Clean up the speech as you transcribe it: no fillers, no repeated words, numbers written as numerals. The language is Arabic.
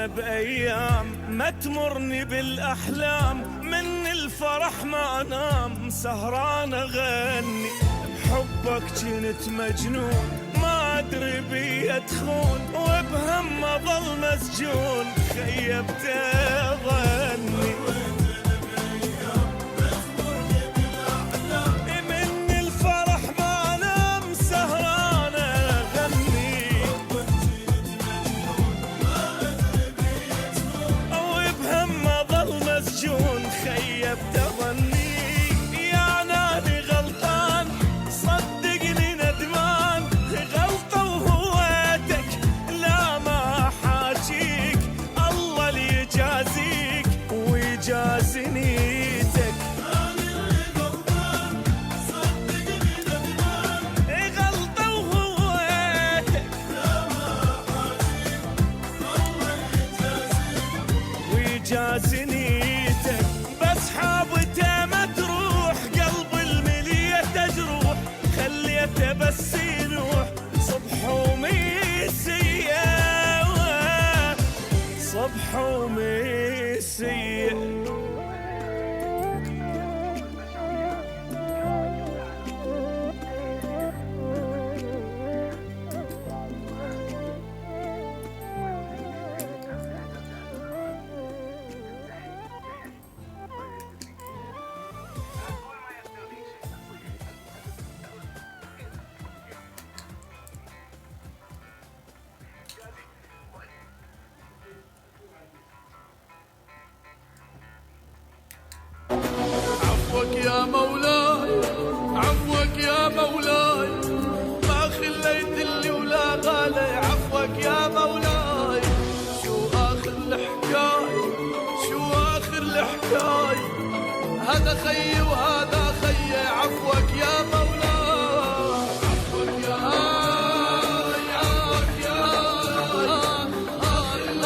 انا بايام ما تمرني بالاحلام، من الفرح ما انام سهران اغني. بحبك جنت مجنون ما ادري بي ادخون، وبهم اظل مسجون خيبت ظني. من الفرح ما انام سهران اغني، وبهم اظل مسجون خيبت ظني. يا نادي غلطان صدقني ندمان، غلطة وهويتك لا ما حاجيك، الله اللي يجازيك ويجازي نيتك. غلطة وهويتك لا ما حاجيك، الله اللي ويجازي نيتك. بس حابته ما تروح قلب الملية تجروح، خليته بس يروح صبح ومسية، صبح ومسية. عفوك يا مولاي، عفوك يا مولاي، ما خليت اللي ولا غالي. عفوك يا مولاي، شو آخر الحكاية، شو آخر الحكاية، هذا خيي وهذا خيي. عفوك يا